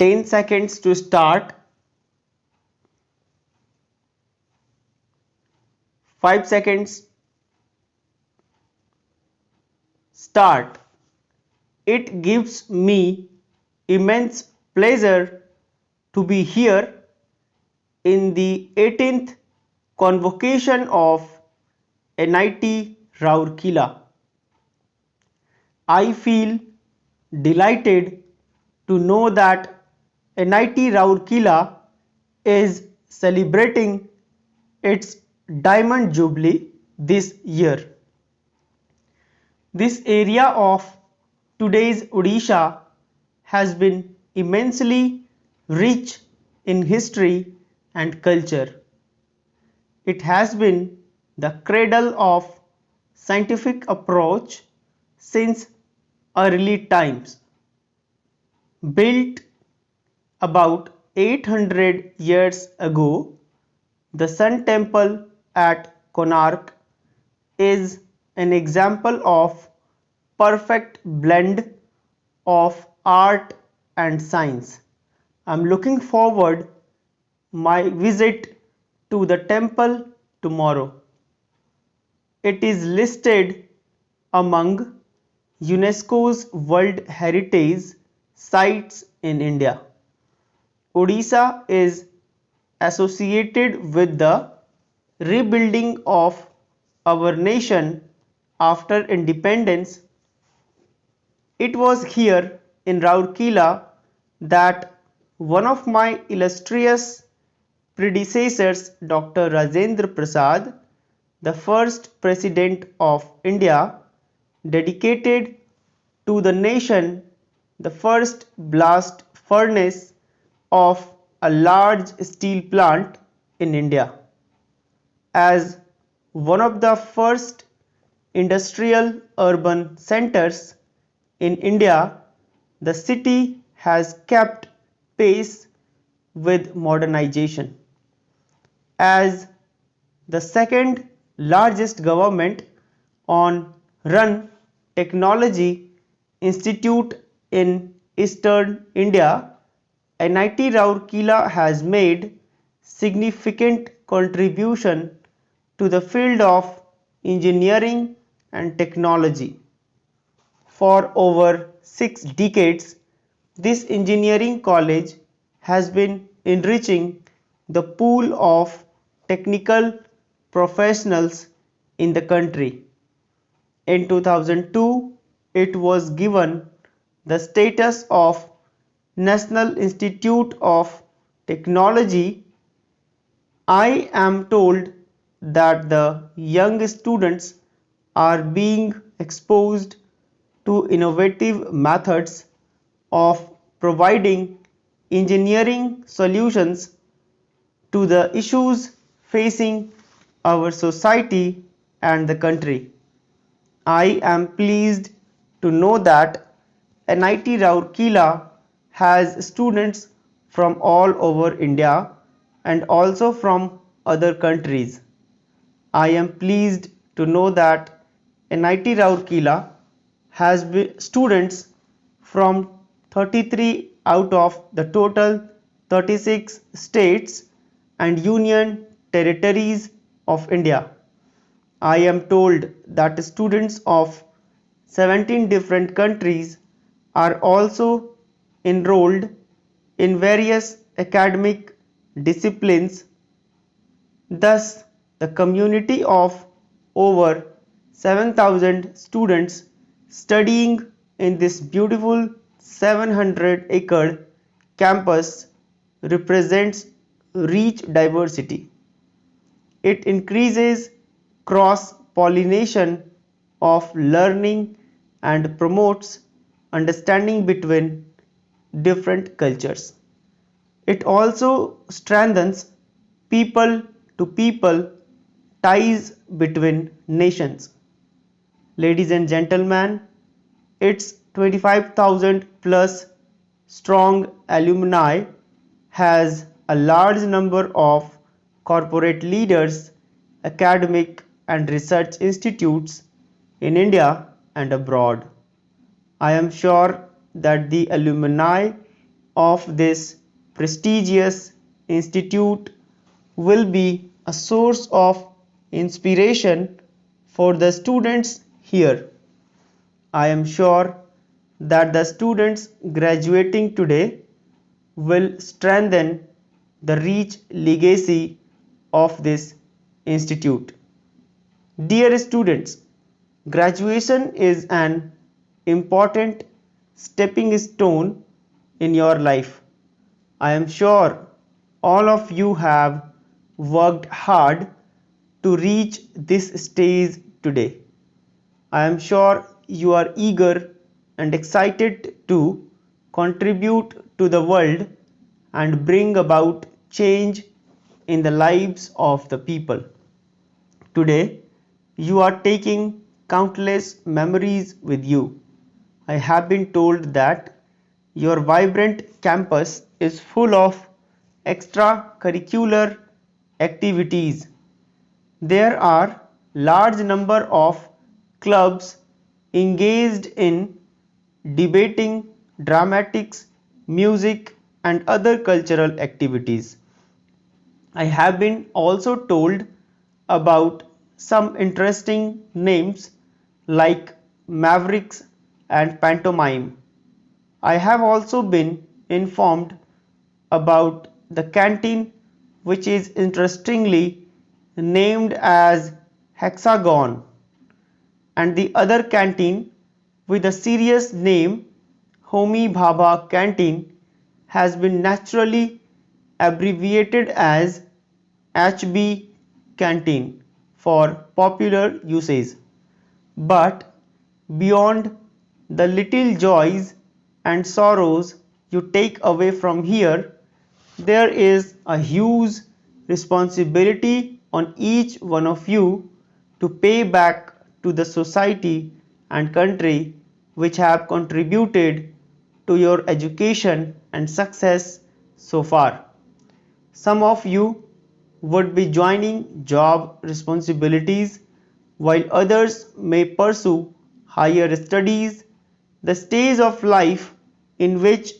10 seconds to start. 5 seconds. Start. It gives me immense pleasure to be here in the 18th convocation of NIT Rourkela. I feel delighted to know that NIT Rourkela is celebrating its Diamond Jubilee this year. This area of today's Odisha has been immensely rich in history and culture. It has been the cradle of scientific approach since early times. Built about 800 years ago, the Sun Temple at Konark is an example of perfect blend of art and science. I'm looking forward my visit to the temple tomorrow. It is listed among UNESCO's World Heritage Sites in India. Odisha is associated with the rebuilding of our nation after independence. It was here in Rourkela that one of my illustrious predecessors, Dr. Rajendra Prasad, the first President of India, dedicated to the nation the first blast furnace of a large steel plant in India. As one of the first industrial urban centers in India, the city has kept pace with modernization. As the second largest government on run technology institute in eastern India, NIT Rourkela has made significant contribution to the field of engineering and technology. For over 6 decades, this engineering college has been enriching the pool of technical professionals in the country. In 2002, it was given the status of National Institute of Technology. I am told that the young students are being exposed to innovative methods of providing engineering solutions to the issues facing our society and the country. I am pleased to know that NIT Rourkela has students from all over India and also from other countries. I am pleased to know that NIT Rourkela has students from 33 out of the total 36 states and union territories of India. I am told that students of 17 different countries are also enrolled in various academic disciplines. Thus, the community of over 7,000 students studying in this beautiful 700-acre campus represents rich diversity. It increases cross-pollination of learning and promotes understanding between different cultures. It also strengthens people to people ties between nations. Ladies and gentlemen, its 25,000 plus strong alumni has a large number of corporate leaders, academic and research institutes in India and abroad. I am sure that the alumni of this prestigious institute will be a source of inspiration for the students here. I am sure that the students graduating today will strengthen the rich legacy of this institute. Dear students, graduation is an important stepping stone in your life. I am sure all of you have worked hard to reach this stage today. I am sure you are eager and excited to contribute to the world and bring about change in the lives of the people. Today, you are taking countless memories with you. I have been told that your vibrant campus is full of extracurricular activities. There are large number of clubs engaged in debating, dramatics, music and other cultural activities. I have been also told about some interesting names like Mavericks and Pantomime. I have also been informed about the canteen, which is interestingly named as Hexagon, and the other canteen with a serious name, Homi Bhabha Canteen, has been naturally abbreviated as HB Canteen for popular usage. But beyond the little joys and sorrows you take away from here, there is a huge responsibility on each one of you to pay back to the society and country which have contributed to your education and success so far. Some of you would be joining job responsibilities while others may pursue higher studies. The stage of life in which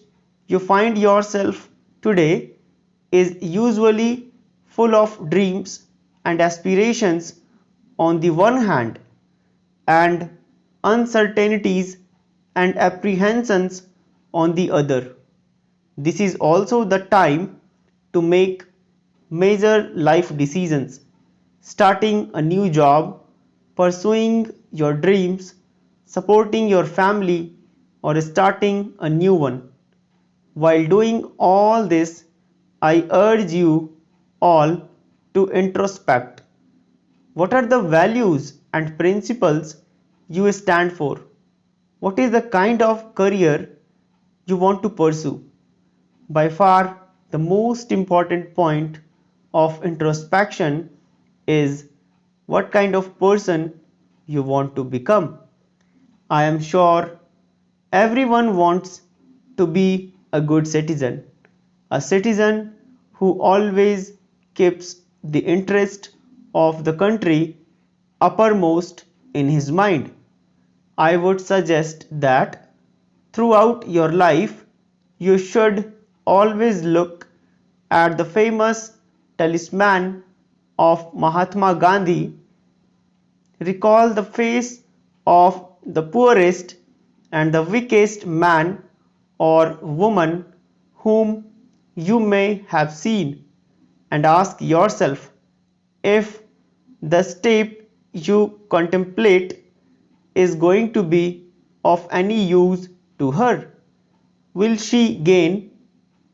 you find yourself today is usually full of dreams and aspirations on the one hand and uncertainties and apprehensions on the other. This is also the time to make major life decisions, starting a new job, pursuing your dreams, supporting your family, or starting a new one. While doing all this, I urge you all to introspect. What are the values and principles you stand for? What is the kind of career you want to pursue? By far, the most important point of introspection is what kind of person you want to become. I am sure everyone wants to be a good citizen, a citizen who always keeps the interest of the country uppermost in his mind. I would suggest that throughout your life you should always look at the famous talisman of Mahatma Gandhi. Recall the face of the poorest and the weakest man or woman whom you may have seen and ask yourself if the step you contemplate is going to be of any use to her. Will she gain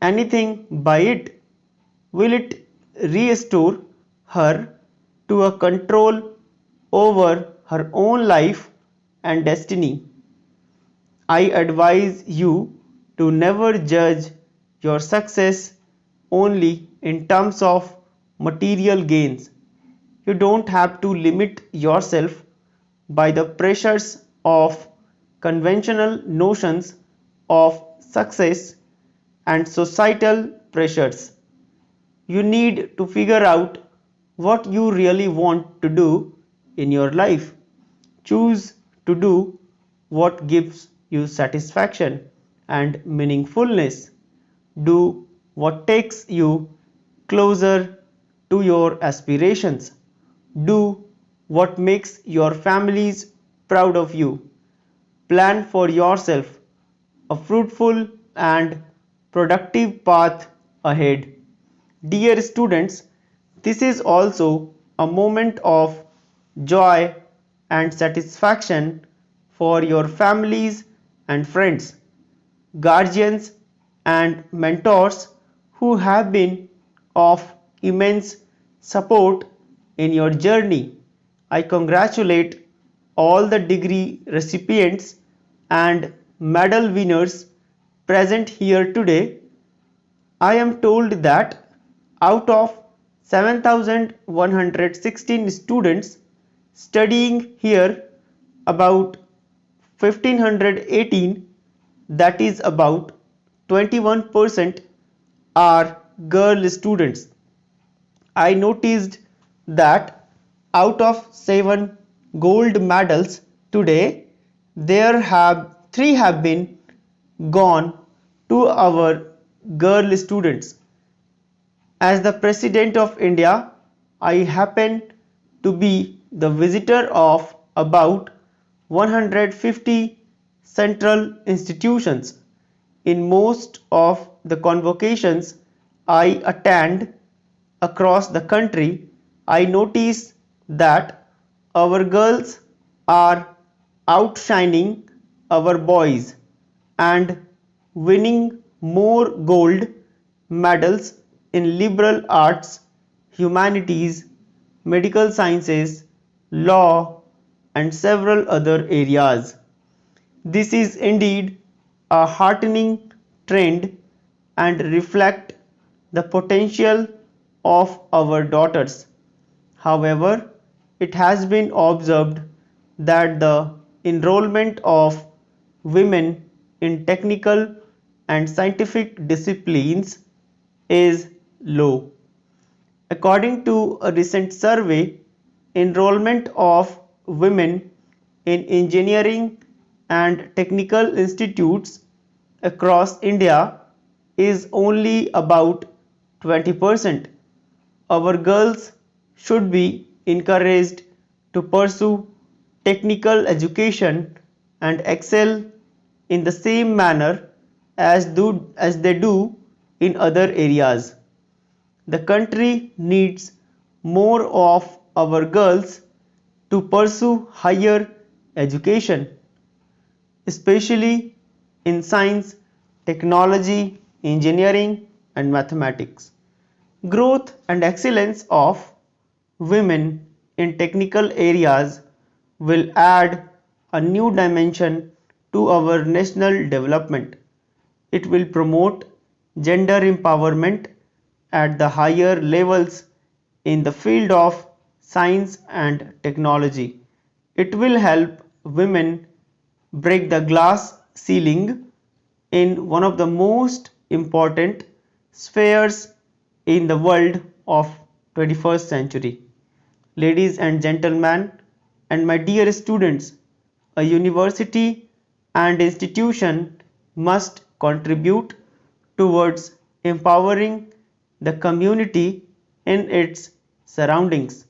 anything by it? Will it restore her to a control over her own life and destiny? I advise you to never judge your success only in terms of material gains. You don't have to limit yourself by the pressures of conventional notions of success and societal pressures. You need to figure out what you really want to do in your life. Choose to do what gives you satisfaction and meaningfulness. Do what takes you closer to your aspirations. Do what makes your families proud of you. Plan for yourself a fruitful and productive path ahead. Dear students, this is also a moment of joy and satisfaction for your families and friends, guardians, and mentors who have been of immense support in your journey. I congratulate all the degree recipients and medal winners present here today. I am told that out of 7,116 students studying here, about 1,518, that is about 21%, are girl students. I noticed that out of 7 gold medals today, there have 3 have been gone to our girl students. As the President of India, I happen to be the visitor of about 150 central institutions. In most of the convocations I attend across the country, I notice that our girls are outshining our boys and winning more gold medals in liberal arts, humanities, medical sciences, law, and several other areas. This is indeed a heartening trend and reflect the potential of our daughters. However, it has been observed that the enrollment of women in technical and scientific disciplines is low. According to a recent survey, enrollment of women in engineering and technical institutes across India is only about 20%. Our girls should be encouraged to pursue technical education and excel in the same manner as they do in other areas. The country needs more of our girls to pursue higher education, especially in science, technology, engineering, and mathematics. Growth and excellence of women in technical areas will add a new dimension to our national development. It will promote gender empowerment at the higher levels in the field of science and technology. It will help women break the glass ceiling in one of the most important spheres in the world of 21st century. Ladies and gentlemen, and my dear students, a university and institution must contribute towards empowering the community in its surroundings.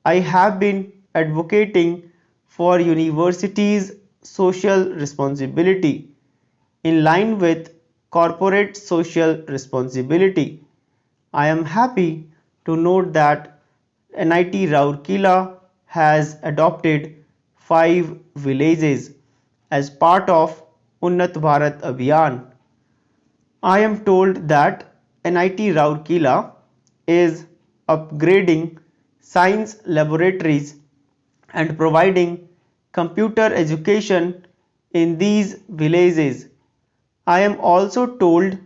I have been advocating for universities' social responsibility in line with corporate social responsibility. I am happy to note that NIT Rourkela has adopted 5 villages as part of Unnat Bharat Abhiyan. I am told that NIT Rourkela is upgrading science laboratories and providing computer education in these villages. I am also told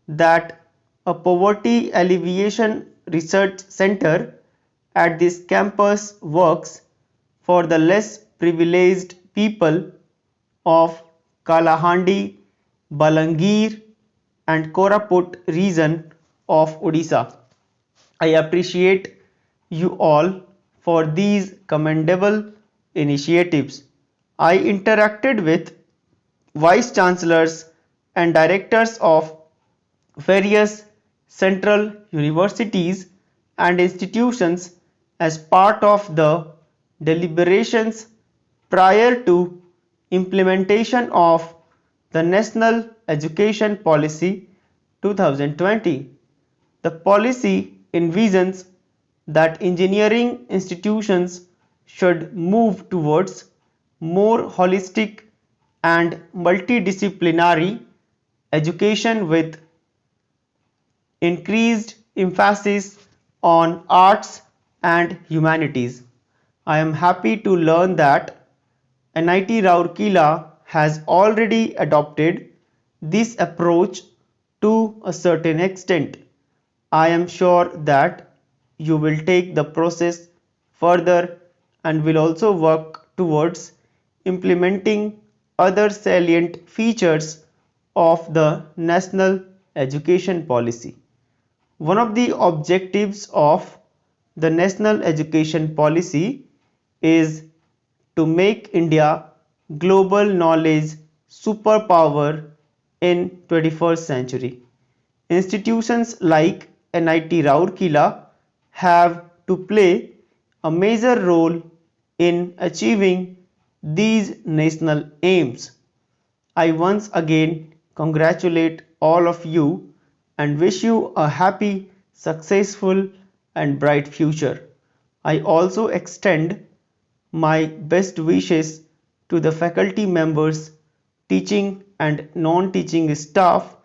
that a poverty alleviation research center at this campus works for the less privileged people of Kalahandi, Balangir, and Koraput region of Odisha. I appreciate you all for these commendable initiatives. I interacted with vice chancellors and directors of various central universities and institutions as part of the deliberations prior to implementation of the National Education Policy 2020. The policy envisions that engineering institutions should move towards more holistic and multidisciplinary education with increased emphasis on arts and humanities. I am happy to learn that NIT Rourkela has already adopted this approach to a certain extent. I am sure that you will take the process further and will also work towards implementing other salient features of the National Education Policy. One of the objectives of the National Education Policy is to make India global knowledge superpower in 21st century. Institutions like NIT Rourkela have to play a major role in achieving these national aims. I once again congratulate all of you and wish you a happy, successful, and bright future. I also extend my best wishes to the faculty members, teaching and non-teaching staff,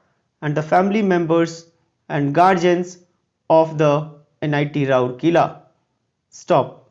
and the family members and guardians of the NIT Rourkela. Stop.